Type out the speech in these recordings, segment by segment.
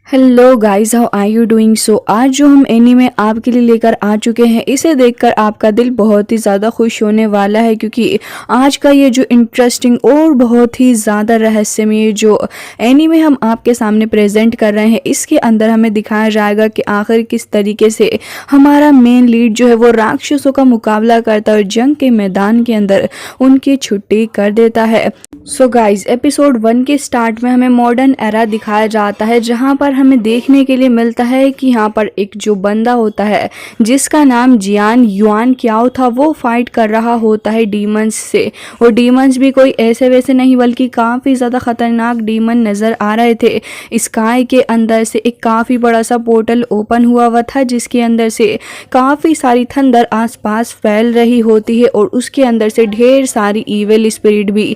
Hello guys, how are you doing. So आज जो हम एनीमे आपके लिए लेकर आ चुके हैं, इसे देखकर आपका दिल बहुत ही ज़्यादा खुश होने वाला है, क्योंकि आज का ये जो इंटरेस्टिंग और बहुत ही ज़्यादा रहस्यमय जो एनीमे हम आपके सामने प्रेजेंट कर रहे हैं, इसके अंदर हमें दिखाया जाएगा कि आखिर किस तरीके से हमारा मेन लीड जो है वो राक्षसों का मुकाबला करता है और जंग के मैदान के अंदर उनकी छुट्टी कर देता है। सो गाइज, एपिसोड 1 के स्टार्ट में हमें मॉडर्न एरा दिखाया जाता है, जहां पर हमें देखने के लिए मिलता है कि यहाँ पर एक जो बंदा होता है जिसका नाम जियान युआन क्याओ था, वो फाइट कर रहा होता है डीमंस से। और डीमंस भी कोई ऐसे वैसे नहीं, बल्कि काफ़ी ज़्यादा खतरनाक डीमन नज़र आ रहे थे। स्काई के अंदर से एक काफ़ी बड़ा सा पोर्टल ओपन हुआ था, जिसके अंदर से काफ़ी सारी थंडर आसपास फैल रही होती है और उसके अंदर से ढेर सारी इविल स्पिरिट भी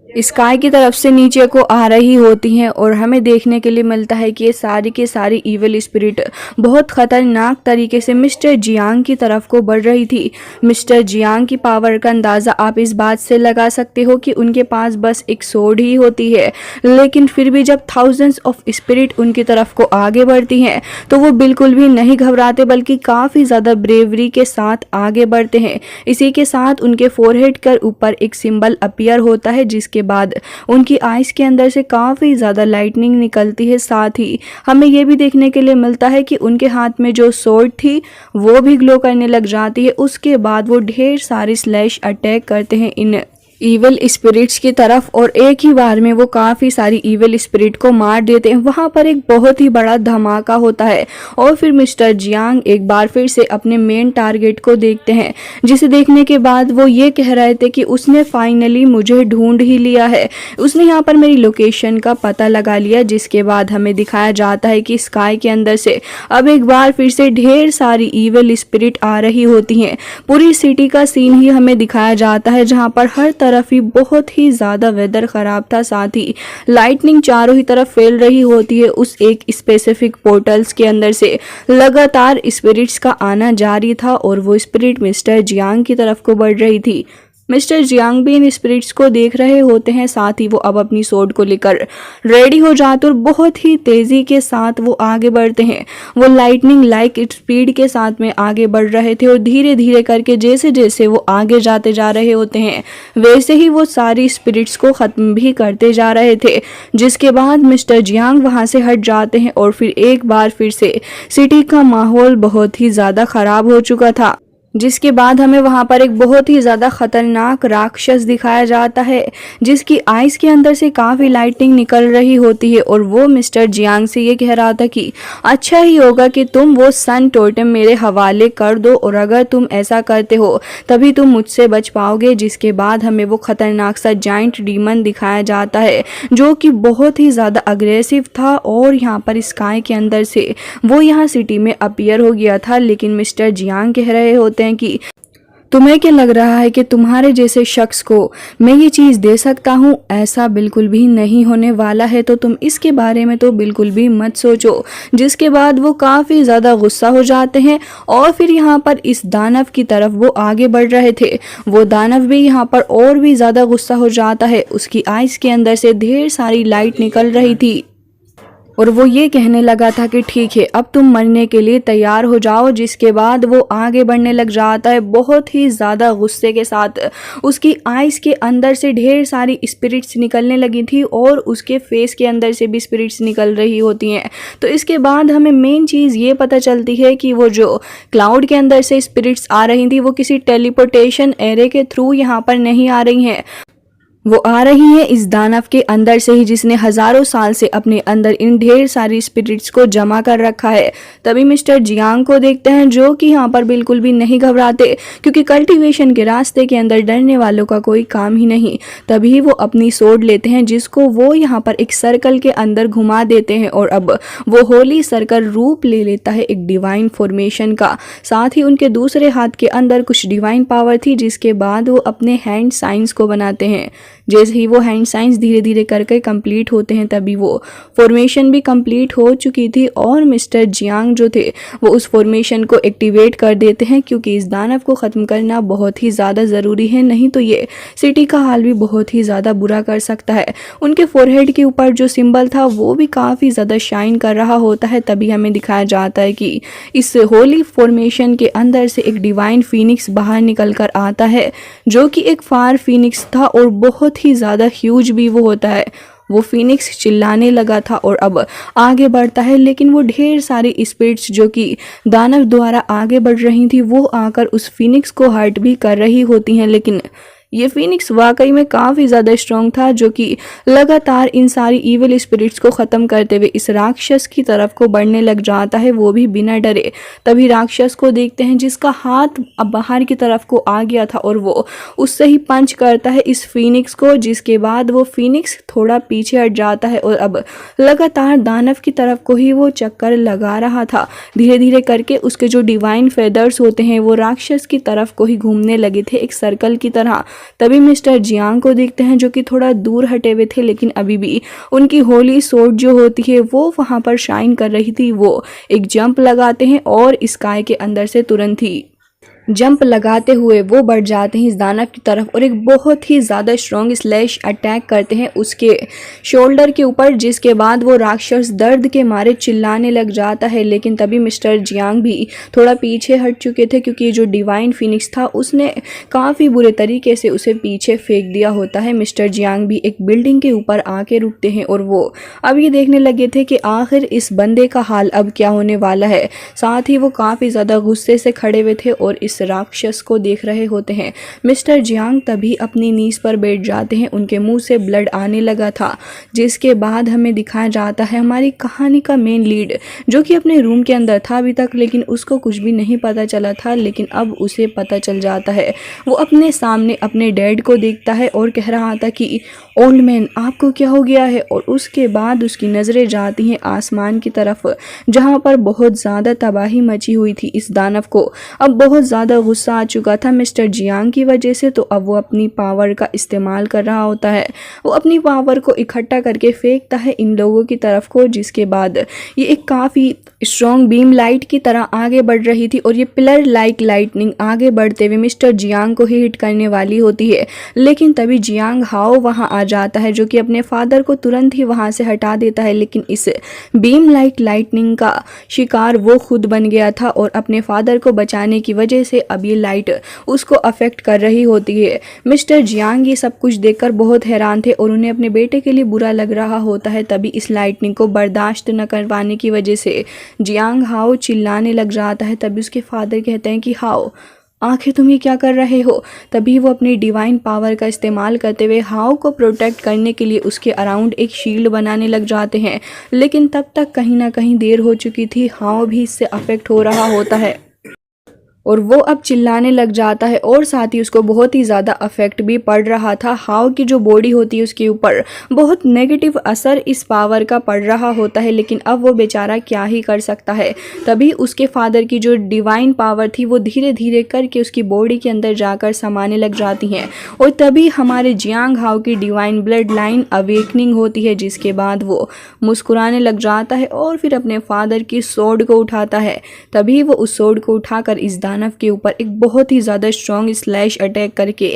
स्काई की तरफ से नीचे को आ रही होती हैं। और हमें देखने के लिए मिलता है कि ये सारी के सारी इविल स्पिरिट बहुत ख़तरनाक तरीके से मिस्टर जियांग की तरफ को बढ़ रही थी। मिस्टर जियांग की पावर का अंदाज़ा आप इस बात से लगा सकते हो कि उनके पास बस एक सोड ही होती है, लेकिन फिर भी जब थाउजेंड्स ऑफ स्पिरिट उनकी तरफ को आगे बढ़ती हैं तो वो बिल्कुल भी नहीं घबराते, बल्कि काफ़ी ज़्यादा ब्रेवरी के साथ आगे बढ़ते हैं। इसी के साथ उनके फोरहेड के ऊपर एक सिंबल अपीयर होता है, जिसके बाद उनकी आइज के अंदर से काफ़ी ज़्यादा लाइटनिंग निकलती है। साथ ही हमें यह भी देखने के लिए मिलता है कि उनके हाथ में जो सोर्ड थी वो भी ग्लो करने लग जाती है। उसके बाद वो ढेर सारे स्लैश अटैक करते हैं इन इविल स्पिरिट्स की तरफ, और एक ही बार में वो काफ़ी सारी इविल स्पिरिट को मार देते हैं। वहाँ पर एक बहुत ही बड़ा धमाका होता है और फिर मिस्टर जियांग एक बार फिर से अपने मेन टारगेट को देखते हैं, जिसे देखने के बाद वो ये कह रहे थे कि उसने फाइनली मुझे ढूंढ ही लिया है, उसने यहाँ पर मेरी लोकेशन का पता लगा लिया। जिसके बाद हमें दिखाया जाता है कि स्काई के अंदर से अब एक बार फिर से ढेर सारी इविल स्पिरिट आ रही होती हैं। पूरी सिटी का सीन ही हमें दिखाया जाता है, जहाँ पर हर तरफ ही बहुत ही ज़्यादा वेदर ख़राब था। साथ ही लाइटनिंग चारों ही तरफ फैल रही होती है। उस एक स्पेसिफिक पोर्टल्स के अंदर से लगातार स्पिरिट्स का आना जारी था और वो स्पिरिट मिस्टर जियांग की तरफ को बढ़ रही थी। मिस्टर जियांग भी इन स्पिरिट्स को देख रहे होते हैं। साथ ही वो अब अपनी सोड को लेकर रेडी हो जाते और बहुत ही तेज़ी के साथ वो आगे बढ़ते हैं। वो लाइटनिंग लाइक स्पीड के साथ में आगे बढ़ रहे थे और धीरे धीरे करके जैसे जैसे वो आगे जाते जा रहे होते हैं, वैसे ही वो सारी स्पिरिट्स को ख़त्म भी करते जा रहे थे। जिसके बाद मिस्टर जियांग वहाँ से हट जाते हैं और फिर एक बार फिर से सिटी का माहौल बहुत ही ज़्यादा ख़राब हो चुका था। जिसके बाद हमें वहाँ पर एक बहुत ही ज़्यादा खतरनाक राक्षस दिखाया जाता है, जिसकी आइज़ के अंदर से काफ़ी लाइटिंग निकल रही होती है। और वो मिस्टर जियांग से ये कह रहा था कि अच्छा ही होगा कि तुम वो सन टोटेम मेरे हवाले कर दो, और अगर तुम ऐसा करते हो तभी तुम मुझसे बच पाओगे। जिसके बाद हमें वो खतरनाक सा जाइंट डीमन दिखाया जाता है, जो कि बहुत ही ज़्यादा अग्रेसिव था। और यहाँ पर स्काई के अंदर से वो यहाँ सिटी में अपीयर हो गया था। लेकिन मिस्टर जियांग कह रहे होते हैं कि तुम्हें क्या लग रहा है कि तुम्हारे जैसे शख्स को मैं ये चीज़ दे सकता हूँ? ऐसा बिल्कुल भी नहीं होने वाला है, तो तुम इसके बारे में तो बिल्कुल भी मत सोचो। जिसके बाद वो काफ़ी ज़्यादा गुस्सा हो जाते हैं और फिर यहाँ पर इस दानव की तरफ वो आगे बढ़ रहे थे। वो दानव भी यहाँ पर और भी ज़्यादा गुस्सा हो जाता है। उसकी आइज़ के अंदर से ढेर सारी लाइट निकल रही थी और वो ये कहने लगा था कि ठीक है, अब तुम मरने के लिए तैयार हो जाओ। जिसके बाद वो आगे बढ़ने लग जाता है बहुत ही ज़्यादा गुस्से के साथ। उसकी आइज़ के अंदर से ढेर सारी स्पिरिट्स निकलने लगी थी और उसके फेस के अंदर से भी स्पिरिट्स निकल रही होती हैं। तो इसके बाद हमें मेन चीज़ ये पता चलती है कि वो जो क्लाउड के अंदर से स्पिरिट्स आ रही थी, वो किसी टेलीपोर्टेशन एरे के थ्रू यहाँ पर नहीं आ रही हैं, वो आ रही है इस दानव के अंदर से ही, जिसने हजारों साल से अपने अंदर इन ढेर सारी स्पिरिट्स को जमा कर रखा है। तभी मिस्टर जियांग को देखते हैं, जो कि यहाँ पर बिल्कुल भी नहीं घबराते, क्योंकि कल्टीवेशन के रास्ते के अंदर डरने वालों का कोई काम ही नहीं। तभी वो अपनी सोड लेते हैं, जिसको वो यहाँ पर एक सर्कल के अंदर घुमा देते हैं और अब वो होली सर्कल रूप ले लेता है एक डिवाइन फॉर्मेशन का। साथ ही उनके दूसरे हाथ के अंदर कुछ डिवाइन पावर थी, जिसके बाद वो अपने हैंड साइंस को बनाते हैं, जैसे ही वो हैंड साइंस धीरे धीरे करके कंप्लीट होते हैं तभी वो फॉर्मेशन भी कंप्लीट हो चुकी थी और मिस्टर जियांग जो थे वो उस फॉर्मेशन को एक्टिवेट कर देते हैं, क्योंकि इस दानव को ख़त्म करना बहुत ही ज़्यादा ज़रूरी है, नहीं तो ये सिटी का हाल भी बहुत ही ज़्यादा बुरा कर सकता है। उनके फोरहेड के ऊपर जो सिंबल था वो भी काफ़ी ज़्यादा शाइन कर रहा होता है। तभी हमें दिखाया जाता है कि इस होली फॉर्मेशन के अंदर से एक डिवाइन फीनिक्स बाहर निकल कर आता है, जो कि एक फायर फीनिक्स था और बहुत ही ज़्यादा ह्यूज भी वो होता है। वो फीनिक्स चिल्लाने लगा था और अब आगे बढ़ता है, लेकिन वो ढेर सारी स्पिरिट्स जो कि दानव द्वारा आगे बढ़ रही थी वो आकर उस फीनिक्स को हर्ट भी कर रही होती हैं। लेकिन ये फीनिक्स वाकई में काफ़ी ज़्यादा स्ट्रॉन्ग था, जो कि लगातार इन सारी इविल स्पिरिट्स को ख़त्म करते हुए इस राक्षस की तरफ को बढ़ने लग जाता है, वो भी बिना डरे। तभी राक्षस को देखते हैं जिसका हाथ अब बाहर की तरफ को आ गया था और वो उससे ही पंच करता है इस फीनिक्स को, जिसके बाद वो फीनिक्स थोड़ा पीछे हट जाता है और अब लगातार दानव की तरफ को ही वो चक्कर लगा रहा था। धीरे धीरे करके उसके जो डिवाइन फेदर्स होते हैं वो राक्षस की तरफ को ही घूमने लगे थे एक सर्कल की तरह। तभी मिस्टर जियांग को देखते हैं जो कि थोड़ा दूर हटे हुए थे, लेकिन अभी भी उनकी होली सोर्ड जो होती है वो वहां पर शाइन कर रही थी। वो एक जंप लगाते हैं और स्काई के अंदर से तुरंत ही जंप लगाते हुए वो बढ़ जाते हैं इस दानव की तरफ और एक बहुत ही ज़्यादा स्ट्रॉन्ग स्लैश अटैक करते हैं उसके शोल्डर के ऊपर, जिसके बाद वो राक्षस दर्द के मारे चिल्लाने लग जाता है। लेकिन तभी मिस्टर जियांग भी थोड़ा पीछे हट चुके थे, क्योंकि जो डिवाइन फिनिक्स था उसने काफ़ी बुरे तरीके से उसे पीछे फेंक दिया होता है। मिस्टर जियांग भी एक बिल्डिंग के ऊपर आके रुकते हैं और वो अब ये देखने लगे थे कि आखिर इस बंदे का हाल अब क्या होने वाला है। साथ ही वो काफ़ी ज़्यादा गुस्से से खड़े हुए थे और इस राक्षस को देख रहे होते हैं। मिस्टर जियांग तभी अपनी नीज पर बैठ जाते हैं, उनके मुंह से ब्लड आने लगा था, जिसके बाद हमें दिखाया जाता है हमारी कहानी का मेन लीड जो कि अपने रूम के अंदर था अभी तक, लेकिन उसको कुछ भी नहीं पता चला था, लेकिन अब उसे पता चल जाता है। वो अपने सामने अपने डैड को देखता है और कह रहा था कि ओल्ड मैन आपको क्या हो गया है, और उसके बाद उसकी नज़रें जाती हैं आसमान की तरफ जहाँ पर बहुत ज़्यादा तबाही मची हुई थी। इस दानव को अब बहुत ज़्यादा गुस्सा आ चुका था मिस्टर जियांग की वजह से, तो अब वो अपनी पावर का इस्तेमाल कर रहा होता है। वो अपनी पावर को इकट्ठा करके फेंकता है इन लोगों की तरफ को, जिसके बाद ये एक काफ़ी स्ट्रॉन्ग बीम लाइट की तरह आगे बढ़ रही थी और ये पिलर लाइक लाइटनिंग आगे बढ़ते हुए मिस्टर जियांग को ही हिट करने वाली होती है। लेकिन तभी जियांग हाओ वहां आ जाता है, जो कि अपने फादर को तुरंत ही वहां से हटा देता है। लेकिन इस बीम लाइक लाइटनिंग का शिकार वो खुद बन गया था और अपने फादर को बचाने की वजह से अब ये लाइट उसको अफेक्ट कर रही होती है। मिस्टर जियांग ये सब कुछ देखकर बहुत हैरान थे और उन्हें अपने बेटे के लिए बुरा लग रहा होता है। तभी इस लाइटनिंग को बर्दाश्त न कर पाने की वजह से जियांग हाओ चिल्लाने लग जाता है। तभी उसके फादर कहते हैं कि हाओ आखिर तुम ये क्या कर रहे हो। तभी वो अपनी डिवाइन पावर का इस्तेमाल करते हुए हाओ को प्रोटेक्ट करने के लिए उसके अराउंड एक शील्ड बनाने लग जाते हैं, लेकिन तब तक कहीं ना कहीं देर हो चुकी थी। हाओ भी इससे अफेक्ट हो रहा होता है और वो अब चिल्लाने लग जाता है और साथ ही उसको बहुत ही ज़्यादा अफेक्ट भी पड़ रहा था। हाओ की जो बॉडी होती है उसके ऊपर बहुत नेगेटिव असर इस पावर का पड़ रहा होता है, लेकिन अब वो बेचारा क्या ही कर सकता है। तभी उसके फादर की जो डिवाइन पावर थी वो धीरे धीरे करके उसकी बॉडी के अंदर जाकर समाने लग जाती हैं और तभी हमारे जियांग हाओ की डिवाइन ब्लड लाइन अवेकनिंग होती है, जिसके बाद वो मुस्कुराने लग जाता है और फिर अपने फादर की सोर्ड को उठाता है। तभी वो उस सोर्ड को उठाकर इस दानव के ऊपर एक बहुत ही ज़्यादा स्ट्रॉन्ग स्लैश अटैक करके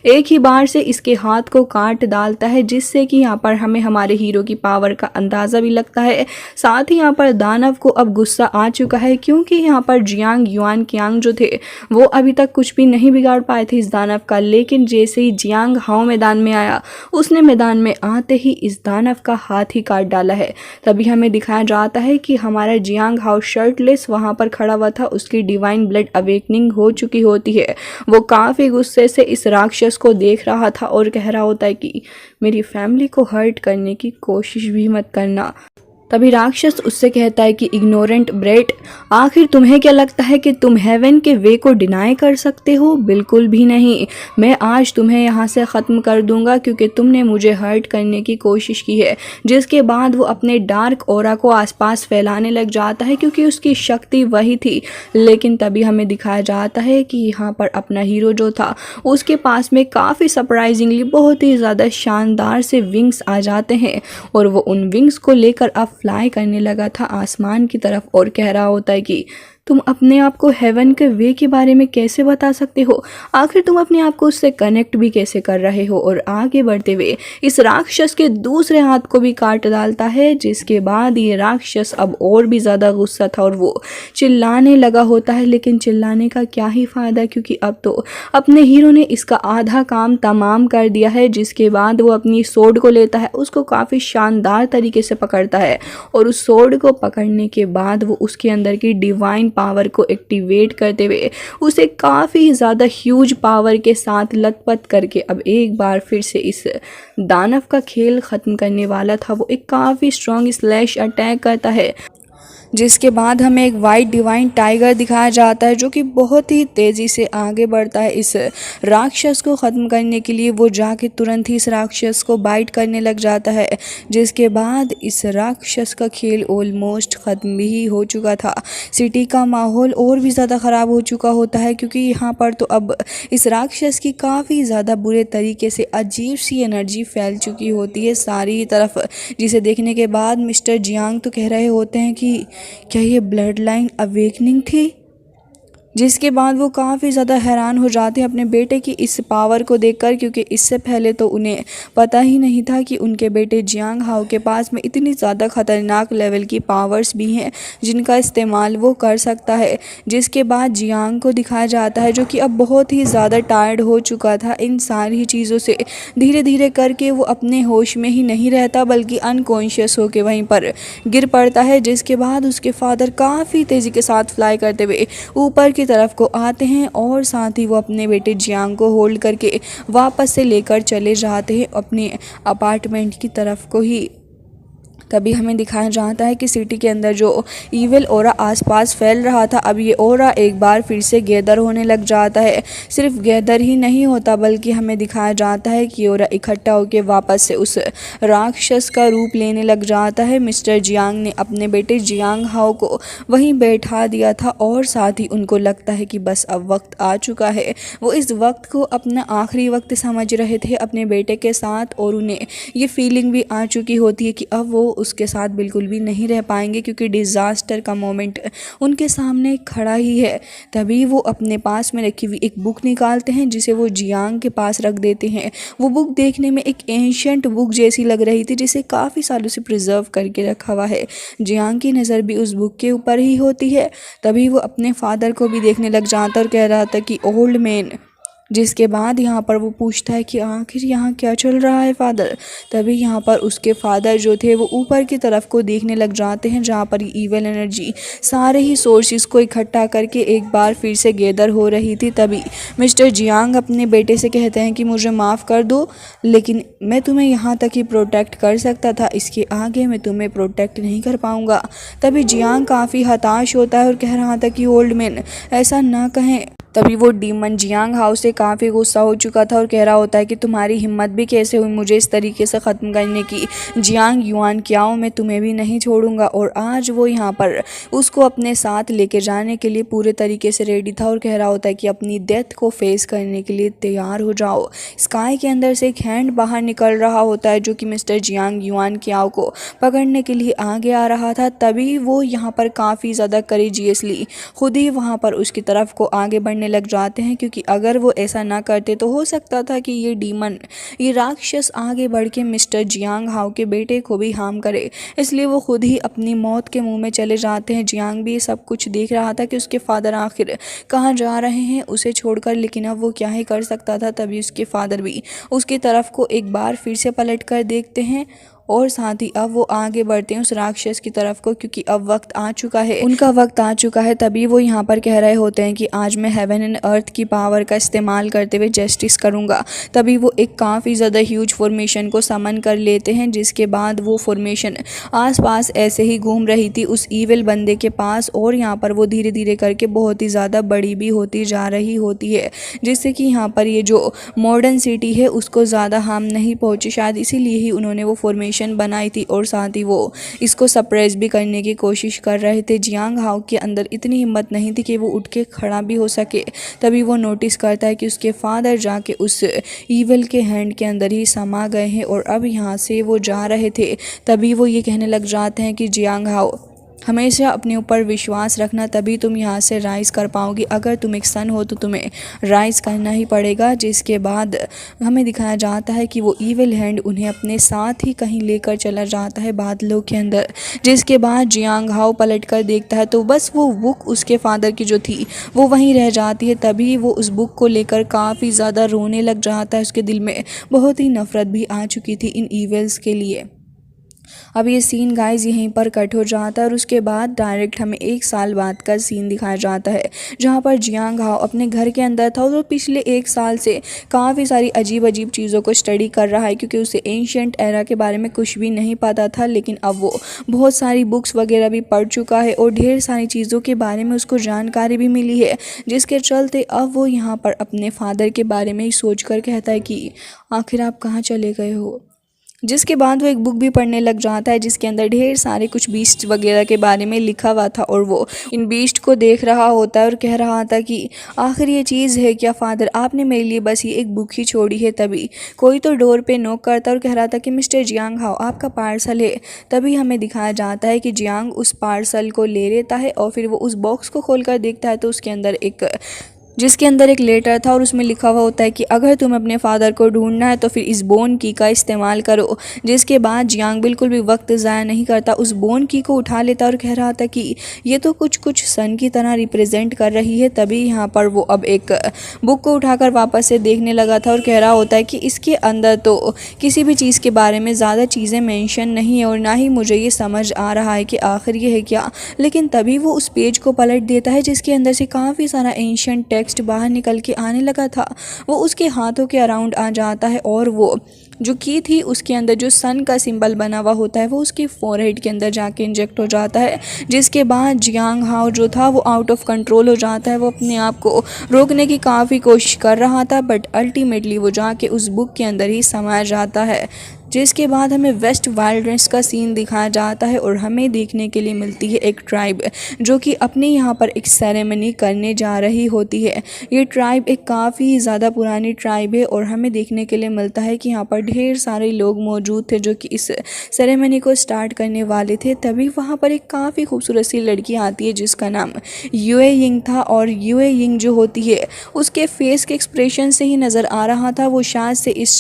एक ही बार से इसके हाथ को काट डालता है, जिससे कि यहाँ पर हमें हमारे हीरो की पावर का अंदाज़ा भी लगता है। साथ ही यहाँ पर दानव को अब गुस्सा आ चुका है, क्योंकि यहाँ पर जियांग युआन कियांग जो थे वो अभी तक कुछ भी नहीं बिगाड़ पाए थे इस दानव का। लेकिन जैसे ही जियांग हाओ मैदान में आया उसने मैदान में आते ही इस दानव का हाथ ही काट डाला है। तभी हमें दिखाया जाता है कि हमारा जियांग हाओ शर्टलेस वहाँ पर खड़ा हुआ था, उसकी डिवाइन ब्लड अवेकनिंग हो चुकी होती है। वो काफ़ी गुस्से से इस राक्षस को देख रहा था और कह रहा होता है कि मेरी फैमिली को हर्ट करने की कोशिश भी मत करना। तभी राक्षस उससे कहता है कि इग्नोरेंट ब्रेट, आखिर तुम्हें क्या लगता है कि तुम हेवन के वे को डिनाई कर सकते हो? बिल्कुल भी नहीं। मैं आज तुम्हें यहाँ से ख़त्म कर दूंगा क्योंकि तुमने मुझे हर्ट करने की कोशिश की है। जिसके बाद वो अपने डार्क ऑरा को आसपास फैलाने लग जाता है क्योंकि उसकी शक्ति वही थी। लेकिन तभी हमें दिखाया जाता है कि यहाँ पर अपना हीरो जो था उसके पास में काफ़ी सरप्राइजिंगली बहुत ही ज़्यादा शानदार से विंग्स आ जाते हैं और वो उन विंग्स को लेकर अब फ्लाई करने लगा था आसमान की तरफ और कह रहा होता है कि तुम अपने आप को हेवन के वे के बारे में कैसे बता सकते हो? आखिर तुम अपने आप को उससे कनेक्ट भी कैसे कर रहे हो? और आगे बढ़ते हुए इस राक्षस के दूसरे हाथ को भी काट डालता है। जिसके बाद ये राक्षस अब और भी ज़्यादा गुस्सा था और वो चिल्लाने लगा होता है। लेकिन चिल्लाने का क्या ही फ़ायदा, क्योंकि अब तो अपने हीरो ने इसका आधा काम तमाम कर दिया है। जिसके बाद वो अपनी सोर्ड को लेता है, उसको काफ़ी शानदार तरीके से पकड़ता है और उस सोर्ड को पकड़ने के बाद वो उसके अंदर की डिवाइन पावर को एक्टिवेट करते हुए उसे काफ़ी ज़्यादा ह्यूज पावर के साथ लथपथ करके अब एक बार फिर से इस दानव का खेल ख़त्म करने वाला था। वो एक काफ़ी स्ट्रॉन्ग स्लैश अटैक करता है। जिसके बाद हमें एक वाइट डिवाइन टाइगर दिखाया जाता है जो कि बहुत ही तेज़ी से आगे बढ़ता है इस राक्षस को ख़त्म करने के लिए। वो जाके तुरंत ही इस राक्षस को बाइट करने लग जाता है। जिसके बाद इस राक्षस का खेल ऑलमोस्ट ख़त्म भी हो चुका था। सिटी का माहौल और भी ज़्यादा ख़राब हो चुका होता है क्योंकि यहाँ पर तो अब इस राक्षस की काफ़ी ज़्यादा बुरे तरीके से अजीब सी एनर्जी फैल चुकी होती है सारी तरफ। जिसे देखने के बाद मिस्टर जियांग तो कह रहे होते हैं कि क्या ये ब्लड लाइन अवेकनिंग थी? जिसके बाद वो काफ़ी ज़्यादा हैरान हो जाते हैं अपने बेटे की इस पावर को देखकर, क्योंकि इससे पहले तो उन्हें पता ही नहीं था कि उनके बेटे जियांग हाओ के पास में इतनी ज़्यादा ख़तरनाक लेवल की पावर्स भी हैं जिनका इस्तेमाल वो कर सकता है। जिसके बाद जियांग को दिखाया जाता है जो कि अब बहुत ही ज़्यादा टायर्ड हो चुका था इन सारी चीज़ों से। धीरे धीरे करके वो अपने होश में ही नहीं रहता बल्कि अनकॉन्शियस होकर वहीं पर गिर पड़ता है। जिसके बाद उसके फादर काफ़ी तेज़ी के साथ फ्लाई करते हुए ऊपर की तरफ को आते हैं और साथ ही वो अपने बेटे जियांग को होल्ड करके वापस से लेकर चले जाते हैं अपने अपार्टमेंट की तरफ को ही। तभी हमें दिखाया जाता है कि सिटी के अंदर जो ईविल ऑरा आसपास फैल रहा था, अब ये ऑरा एक बार फिर से गैदर होने लग जाता है। सिर्फ गैदर ही नहीं होता बल्कि हमें दिखाया जाता है कि ऑरा इकट्ठा होकर वापस से उस राक्षस का रूप लेने लग जाता है। मिस्टर जियांग ने अपने बेटे जियांग हाओ को वहीं बैठा दिया था और साथ ही उनको लगता है कि बस अब वक्त आ चुका है। वो इस वक्त को अपना आखिरी वक्त समझ रहे थे अपने बेटे के साथ और उन्हें ये फीलिंग भी आ चुकी होती है कि अब वो उसके साथ बिल्कुल भी नहीं रह पाएंगे क्योंकि डिज़ास्टर का मोमेंट उनके सामने खड़ा ही है। तभी वो अपने पास में रखी हुई एक बुक निकालते हैं जिसे वो जियांग के पास रख देते हैं। वो बुक देखने में एक एंशियंट बुक जैसी लग रही थी जिसे काफ़ी सालों से प्रिजर्व करके रखा हुआ है। जियांग की नज़र भी उस बुक के ऊपर ही होती है। तभी वो अपने फादर को भी देखने लग जाता और कह रहा था कि ओल्ड मैन। जिसके बाद यहाँ पर वो पूछता है कि आखिर यहाँ क्या चल रहा है फादर। तभी यहाँ पर उसके फादर जो थे वो ऊपर की तरफ को देखने लग जाते हैं जहाँ पर ईविल एनर्जी सारे ही सोर्सेज को इकट्ठा करके एक बार फिर से गैदर हो रही थी। तभी मिस्टर जियांग अपने बेटे से कहते हैं कि मुझे माफ़ कर दो, लेकिन मैं तुम्हें यहाँ तक ही प्रोटेक्ट कर सकता था, इसके आगे मैं तुम्हें प्रोटेक्ट नहीं कर पाऊँगा। तभी जियांग काफ़ी हताश होता है और कह रहा था कि ओल्ड मैन ऐसा ना कहें। तभी वो डीमन जियांग हाओ से काफ़ी गुस्सा हो चुका था और कह रहा होता है कि तुम्हारी हिम्मत भी कैसे हुई मुझे इस तरीके से ख़त्म करने की। जियांग युआन क्याओ, मैं तुम्हें भी नहीं छोड़ूंगा। और आज वो यहाँ पर उसको अपने साथ लेके जाने के लिए पूरे तरीके से रेडी था और कह रहा होता है कि अपनी डेथ को फेस करने के लिए तैयार हो जाओ। स्काई के अंदर से एक हैंड बाहर निकल रहा होता है जो कि मिस्टर जियांग युआन क्याओ को पकड़ने के लिए आगे आ रहा था। तभी वो यहाँ पर काफ़ी ज़्यादा करेजियसली खुद ही वहाँ पर उसकी तरफ को आगे बढ़ने लग जाते हैं, क्योंकि अगर वो ऐसा ना करते तो हो सकता था कि ये डीमन, ये राक्षस आगे बढ़ के मिस्टर जियांग हाओ के बेटे को भी हार्म करे। इसलिए वो खुद ही अपनी मौत के मुंह में चले जाते हैं। जियांग भी सब कुछ देख रहा था कि उसके फादर आखिर कहाँ जा रहे हैं उसे छोड़कर, लेकिन अब वो क्या ही कर सकता था। तभी उसके फादर भी उसकी तरफ को एक बार फिर से पलट कर देखते हैं और साथ ही अब वो आगे बढ़ते हैं उस राक्षस की तरफ को, क्योंकि अब वक्त आ चुका है, उनका वक्त आ चुका है। तभी वो यहाँ पर कह रहे होते हैं कि आज मैं हेवन एंड अर्थ की पावर का इस्तेमाल करते हुए जस्टिस करूँगा। तभी वो एक काफ़ी ज़्यादा ह्यूज फॉर्मेशन को समन कर लेते हैं, जिसके बाद वो फॉर्मेशन आसपास ऐसे ही घूम रही थी उस ईविल बंदे के पास, और यहाँ पर वो धीरे धीरे करके बहुत ही ज़्यादा बड़ी भी होती जा रही होती है, जिससे कि यहाँ पर ये जो मॉडर्न सिटी है उसको ज़्यादा हार्म नहीं पहुँची। शायद इसीलिए ही उन्होंने वो फॉर्मेशन बनाई थी, और साथ ही वो इसको सप्रेस भी करने की कोशिश कर रहे थे। जियांग हाओ के अंदर इतनी हिम्मत नहीं थी कि वो उठ के खड़ा भी हो सके। तभी वो नोटिस करता है कि उसके फादर जाके उस ईविल के हैंड के अंदर ही समा गए हैं, और अब यहाँ से वो जा रहे थे। तभी वो ये कहने लग जाते हैं कि जियांग हाओ, हमेशा अपने ऊपर विश्वास रखना, तभी तुम यहाँ से राइज़ कर पाओगी। अगर तुम एक सन हो तो तुम्हें राइज़ करना ही पड़ेगा। जिसके बाद हमें दिखाया जाता है कि वो ईविल हैंड उन्हें अपने साथ ही कहीं लेकर चला जाता है बादलों के अंदर। जिसके बाद जियांग हाओ पलट कर देखता है तो बस वो बुक उसके फादर की जो थी वो वहीं रह जाती है। तभी वो उस बुक को लेकर काफ़ी ज़्यादा रोने लग जाता है। उसके दिल में बहुत ही नफ़रत भी आ चुकी थी इन ईविल्स के लिए। अब ये सीन गाइस यहीं पर कट हो जाता है, और उसके बाद डायरेक्ट हमें 1 साल बाद का सीन दिखाया जाता है, जहाँ पर जियांग हाओ अपने घर के अंदर था और वो पिछले 1 साल से काफ़ी सारी अजीब अजीब चीज़ों को स्टडी कर रहा है, क्योंकि उसे एंशिएंट एरा के बारे में कुछ भी नहीं पता था। लेकिन अब वो बहुत सारी बुक्स वगैरह भी पढ़ चुका है, और ढेर सारी चीज़ों के बारे में उसको जानकारी भी मिली है, जिसके चलते अब वो यहाँ पर अपने फादर के बारे में ही सोच कर कहता है कि आखिर आप कहाँ चले गए हो। जिसके बाद वो एक बुक भी पढ़ने लग जाता है, जिसके अंदर ढेर सारे कुछ बीस्ट वगैरह के बारे में लिखा हुआ था, और वो इन बीस्ट को देख रहा होता है और कह रहा था कि आखिर ये चीज़ है क्या फादर, आपने मेरे लिए बस ये एक बुक ही छोड़ी है। तभी कोई तो डोर पे नॉक करता और कह रहा था कि मिस्टर जियांग हाओ, आपका पार्सल है। तभी हमें दिखाया जाता है कि जियांग उस पार्सल को ले लेता है, और फिर वो उस बॉक्स को खोल कर देखता है तो उसके अंदर जिसके अंदर एक लेटर था, और उसमें लिखा हुआ होता है कि अगर तुम्हें अपने फादर को ढूंढना है तो फिर इस बोन की का इस्तेमाल करो। जिसके बाद जियांग बिल्कुल भी वक्त ज़ाया नहीं करता, उस बोन की को उठा लेता और कह रहा था कि ये तो कुछ सन की तरह रिप्रेजेंट कर रही है। तभी यहाँ पर वो अब एक बुक को उठाकर वापस से देखने लगा था और कह रहा होता है कि इसके अंदर तो किसी भी चीज़ के बारे में ज़्यादा चीज़ें मेंशन नहीं है, और ना ही मुझे ये समझ आ रहा है कि आखिर ये है क्या। लेकिन तभी वो उस पेज को पलट देता है, जिसके अंदर से काफ़ी सारा एंशिएंट टेक्स्ट बाहर निकल के आने लगा था। वो उसके हाथों के अराउंड आ जाता है, और वो जो की थी उसके अंदर जो सन का सिंबल बना हुआ होता है वो उसके फोरहेड के अंदर जाके इंजेक्ट हो जाता है। जिसके बाद जियांग हाओ जो था वो आउट ऑफ कंट्रोल हो जाता है। वो अपने आप को रोकने की काफ़ी कोशिश कर रहा था, बट अल्टीमेटली वो जाके उस बुक के अंदर ही समा जाता है। जिसके बाद हमें वेस्ट वाइल्डनेस का सीन दिखाया जाता है, और हमें देखने के लिए मिलती है एक ट्राइब जो कि अपने यहाँ पर एक सेरेमनी करने जा रही होती है। ये ट्राइब एक काफ़ी ज़्यादा पुरानी ट्राइब है, और हमें देखने के लिए मिलता है कि यहाँ पर ढेर सारे लोग मौजूद थे जो कि इस सेरेमनी को स्टार्ट करने वाले थे। तभी वहाँ पर एक काफ़ी खूबसूरत सी लड़की आती है जिसका नाम युए यिंग था, और युए यिंग जो होती है उसके फेस के एक्सप्रेशन से ही नज़र आ रहा था वो शायद से इस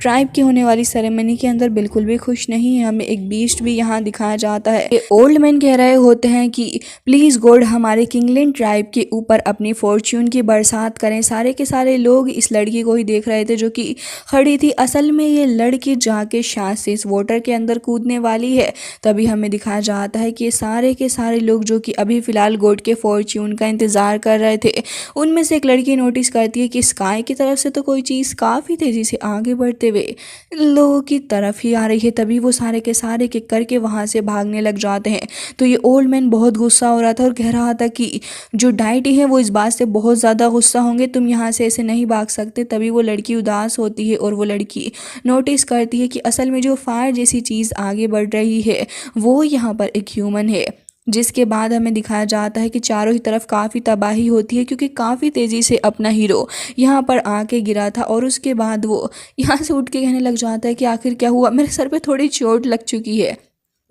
ट्राइब की होने वाली सेरेमनी के अंदर बिल्कुल भी खुश नहीं है। हमें एक बीस्ट भी यहाँ दिखाया जाता है। ओल्ड मैन कह रहे होते हैं कि प्लीज गॉड हमारे किंगलैंड ट्राइब के ऊपर अपनी फॉर्च्यून की बरसात करें। सारे के सारे लोग इस लड़की को ही देख रहे थे जो कि खड़ी थी। असल में ये लड़की जाके शायद से इस वाटर के अंदर कूदने वाली है। तभी हमें दिखाया जाता है कि ये सारे के सारे लोग जो कि अभी फिलहाल गॉड के फॉर्च्यून का इंतजार कर रहे थे, उनमें से एक लड़की नोटिस करती है कि स्काई की तरफ से तो कोई चीज़ काफ़ी तेज़ी से आगे बढ़ते हुए लोगों की तरफ ही आ रही है। तभी वो सारे के सारे किक करके वहाँ से भागने लग जाते हैं। तो ये ओल्ड मैन बहुत गुस्सा हो रहा था और कह रहा था कि जो डाइटी है वो इस बात से बहुत ज़्यादा गुस्सा होंगे, तुम यहाँ से ऐसे नहीं भाग सकते। तभी वो लड़की उदास होती है और वो लड़की नोटिस करती है कि असल में जो फायर जैसी चीज़ आगे बढ़ रही है वो यहाँ पर एक ह्यूमन है। जिसके बाद हमें दिखाया जाता है कि चारों ही तरफ काफ़ी तबाही होती है क्योंकि काफ़ी तेज़ी से अपना हीरो यहाँ पर आके गिरा था। और उसके बाद वो यहाँ से उठ के कहने लग जाता है कि आखिर क्या हुआ, मेरे सर पे थोड़ी चोट लग चुकी है।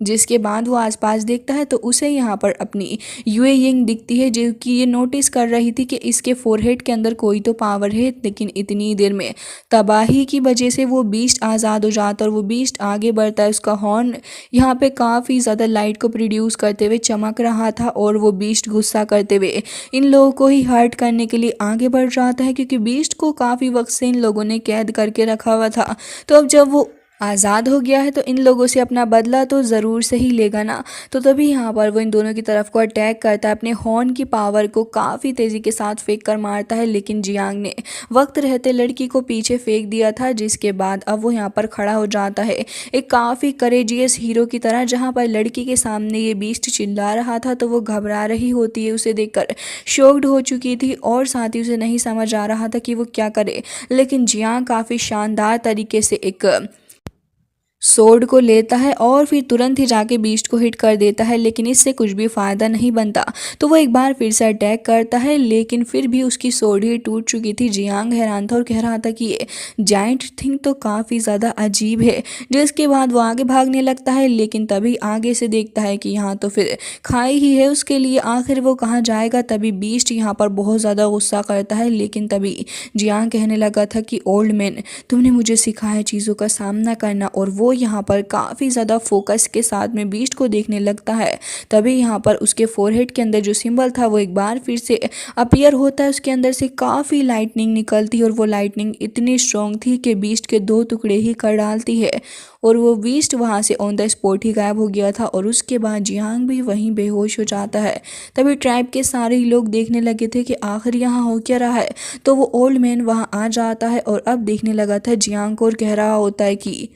जिसके बाद वो आसपास देखता है तो उसे यहाँ पर अपनी युए यिंग दिखती है जो कि ये नोटिस कर रही थी कि इसके फोरहेड के अंदर कोई तो पावर है। लेकिन इतनी देर में तबाही की वजह से वो बीस्ट आज़ाद हो जाता है और वो बीस्ट आगे बढ़ता है। उसका हॉर्न यहाँ पे काफ़ी ज़्यादा लाइट को प्रोड्यूस करते हुए चमक रहा था और वो बीस्ट गुस्सा करते हुए इन लोगों को ही हर्ट करने के लिए आगे बढ़ जाता है क्योंकि बीस्ट को काफ़ी वक्त से इन लोगों ने कैद करके रखा हुआ था। तो अब जब वो आज़ाद हो गया है तो इन लोगों से अपना बदला तो ज़रूर से ही लेगा ना। तो तभी यहाँ पर वो इन दोनों की तरफ को अटैक करता है, अपने हॉर्न की पावर को काफ़ी तेज़ी के साथ फेंक कर मारता है, लेकिन जियांग ने वक्त रहते लड़की को पीछे फेंक दिया था, जिसके बाद अब वो यहाँ पर खड़ा हो जाता है एक काफ़ी करेजियस हीरो की तरह। जहाँ पर लड़की के सामने ये बीस्ट चिल्ला रहा था तो वो घबरा रही होती है, उसे देखकर शॉक्ड हो चुकी थी और साथ ही उसे नहीं समझ आ रहा था कि वो क्या करे। लेकिन जियांग काफ़ी शानदार तरीके से एक सोर्ड को लेता है और फिर तुरंत ही जाके बीस्ट को हिट कर देता है, लेकिन इससे कुछ भी फ़ायदा नहीं बनता। तो वो एक बार फिर से अटैक करता है, लेकिन फिर भी उसकी सोर्ड ही टूट चुकी थी। जियांग हैरान था और कह रहा था कि ये जाइंट थिंग तो काफ़ी ज़्यादा अजीब है। जिसके बाद वो आगे भागने लगता है, लेकिन तभी आगे से देखता है कि यहाँ तो फिर खाई ही है उसके लिए, आखिर वो कहाँ जाएगा। तभी बीस्ट यहाँ पर बहुत ज़्यादा गुस्सा करता है, लेकिन तभी जियांग कहने लगा था कि ओल्ड मैन, तुमने मुझे सिखाया चीज़ों का सामना करना। और वो यहाँ पर काफ़ी ज़्यादा फोकस के साथ में बीस्ट को देखने लगता है। तभी यहाँ पर उसके फोरहेड के अंदर जो सिंबल था वो एक बार फिर से अपीयर होता है, उसके अंदर से काफ़ी लाइटनिंग निकलती है और वो लाइटनिंग इतनी स्ट्रॉन्ग थी कि बीस्ट के 2 टुकड़े ही कर डालती है और वो बीस्ट वहाँ से ऑन द स्पॉट ही गायब हो गया था। और उसके बाद जियांग भी वहीं बेहोश हो जाता है। तभी ट्राइब के सारे ही लोग देखने लगे थे कि आखिर यहाँ हो क्या रहा है। तो वो ओल्ड मैन वहाँ आ जाता है और अब देखने लगा था जियांग को और कह रहा होता है कि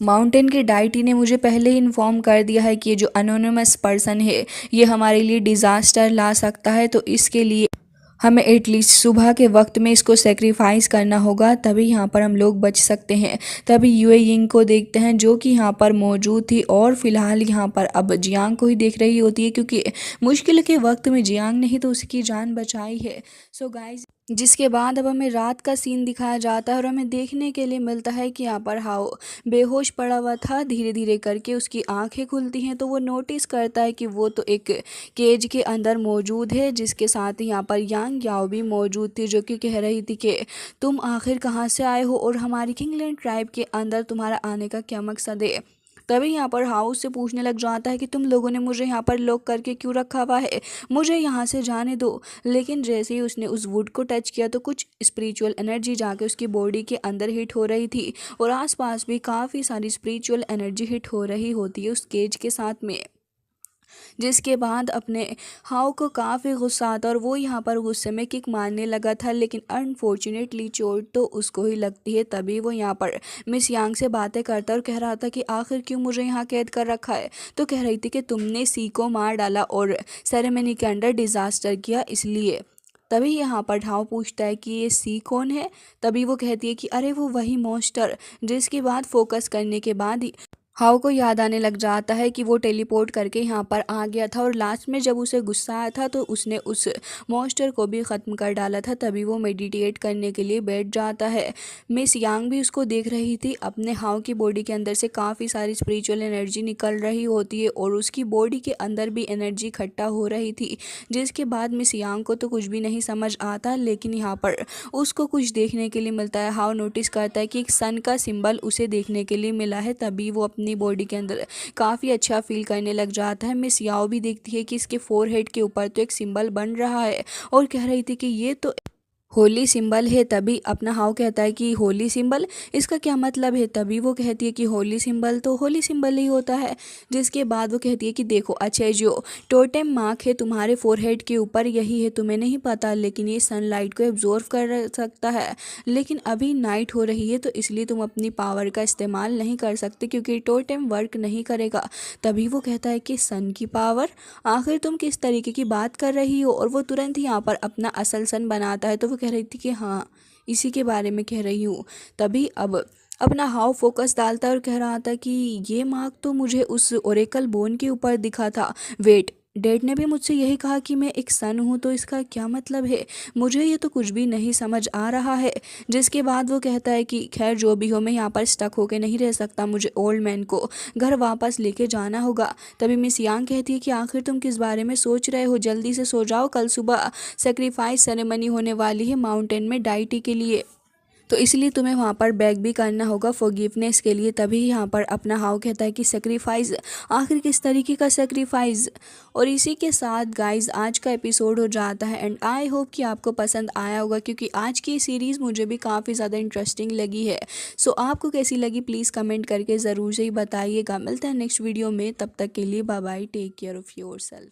माउंटेन के डाइटी ने मुझे पहले ही इन्फॉर्म कर दिया है कि ये जो अनोनिमस पर्सन है ये हमारे लिए डिज़ास्टर ला सकता है, तो इसके लिए हमें एटलीस्ट सुबह के वक्त में इसको सेक्रीफाइस करना होगा, तभी यहाँ पर हम लोग बच सकते हैं। तभी यूए यिंग को देखते हैं जो कि यहाँ पर मौजूद थी और फिलहाल यहाँ पर अब जियांग को ही देख रही होती है, क्योंकि मुश्किल के वक्त में जियांग ने ही तो उसकी जान बचाई है। सो गाइज, जिसके बाद अब हमें रात का सीन दिखाया जाता है और हमें देखने के लिए मिलता है कि यहाँ पर हाओ बेहोश पड़ा हुआ था। धीरे धीरे करके उसकी आंखें खुलती हैं तो वो नोटिस करता है कि वो तो एक केज के अंदर मौजूद है, जिसके साथ ही यहाँ पर यांग याओ भी मौजूद थी, जो कि कह रही थी कि तुम आखिर कहाँ से आए हो और हमारी किंगलैंड ट्राइब के अंदर तुम्हारा आने का क्या मकसद है। तभी यहाँ पर हाउस से पूछने लग जाता है कि तुम लोगों ने मुझे यहाँ पर लॉक करके क्यों रखा हुआ है, मुझे यहाँ से जाने दो। लेकिन जैसे ही उसने उस वुड को टच किया तो कुछ स्पिरिचुअल एनर्जी जाके उसकी बॉडी के अंदर हिट हो रही थी और आसपास भी काफ़ी सारी स्पिरिचुअल एनर्जी हिट हो रही होती है उस केज के साथ में। जिसके बाद अपने हाउ को काफ़ी गुस्सा आता और वो यहाँ पर गुस्से में किक मारने लगा था, लेकिन अनफॉर्चुनेटली चोट तो उसको ही लगती है। तभी वो यहाँ पर मिस यांग से बातें करता और कह रहा था कि आखिर क्यों मुझे यहाँ कैद कर रखा है। तो कह रही थी कि तुमने सी को मार डाला और सेरेमनी के अंदर डिज़ास्टर किया इसलिए। तभी यहाँ पर ठाव पूछता है कि ये सी कौन है। तभी वो कहती है कि अरे वो वही मॉन्स्टर। जिसके बाद फोकस करने के बाद ही हाउ को याद आने लग जाता है कि वो टेलीपोर्ट करके यहाँ पर आ गया था और लास्ट में जब उसे गुस्सा आया था तो उसने उस मॉन्स्टर को भी ख़त्म कर डाला था। तभी वो मेडिटेट करने के लिए बैठ जाता है। मिस यांग भी उसको देख रही थी। अपने हाउ की बॉडी के अंदर से काफ़ी सारी स्पिरिचुअल एनर्जी निकल रही होती है और उसकी बॉडी के अंदर भी एनर्जी इकट्ठा हो रही थी। जिसके बाद मिस यांग को तो कुछ भी नहीं समझ आता, लेकिन यहाँ पर उसको कुछ देखने के लिए मिलता है। हाउ नोटिस करता है कि एक सन का सिंबल उसे देखने के लिए मिला है। तभी वो अपनी बॉडी के अंदर काफ़ी अच्छा फील करने लग जाता है। मिस याओ भी देखती है कि इसके फोरहेड के ऊपर तो एक सिंबल बन रहा है और कह रही थी कि ये तो होली सिंबल है। तभी अपना हाउ कहता है कि होली सिंबल, इसका क्या मतलब है। तभी वो कहती है कि होली सिंबल तो होली सिंबल ही होता है। जिसके बाद वो कहती है कि देखो अच्छा जो टोटेम मार्क है तुम्हारे फोरहेड के ऊपर यही है, तुम्हें नहीं पता, लेकिन ये सनलाइट को एब्जॉर्व कर सकता है। लेकिन अभी नाइट हो रही है तो इसलिए तुम अपनी पावर का इस्तेमाल नहीं कर सकते क्योंकि टोटेम वर्क नहीं करेगा। तभी वो कहता है कि सन की पावर, आखिर तुम किस तरीके की बात कर रही हो। और वो तुरंत ही यहाँ पर अपना असल सन बनाता है। तो वो कह रही थी कि हाँ इसी के बारे में कह रही हूँ। तभी अब अपना हाव फोकस डालता है और कह रहा था कि ये मार्क तो मुझे उस ओरेकल बोन के ऊपर दिखा था। वेट, डैड ने भी मुझसे यही कहा कि मैं एक सन हूँ, तो इसका क्या मतलब है। मुझे ये तो कुछ भी नहीं समझ आ रहा है। जिसके बाद वो कहता है कि खैर जो भी हो, मैं यहाँ पर स्टक होके नहीं रह सकता, मुझे ओल्ड मैन को घर वापस लेके जाना होगा। तभी मिस यांग कहती है कि आखिर तुम किस बारे में सोच रहे हो, जल्दी से सो जाओ, कल सुबह सेक्रीफाइस सेरेमनी होने वाली है माउंटेन में डाइटी के लिए। तो इसलिए तुम्हें वहाँ पर बैक भी करना होगा फॉरगिवनेस के लिए, तभी यहाँ पर अपना हाउ कहता है कि सेक्रीफाइस, आखिर किस तरीके का सेक्रीफाइस। और इसी के साथ गाइज आज का एपिसोड हो जाता है एंड आई होप कि आपको पसंद आया होगा, क्योंकि आज की सीरीज़ मुझे भी काफ़ी ज़्यादा इंटरेस्टिंग लगी है। सो आपको कैसी लगी प्लीज़ कमेंट करके ज़रूर से ही बताइएगा। मिलते हैं नेक्स्ट वीडियो में, तब तक के लिए bye bye, take care of your self.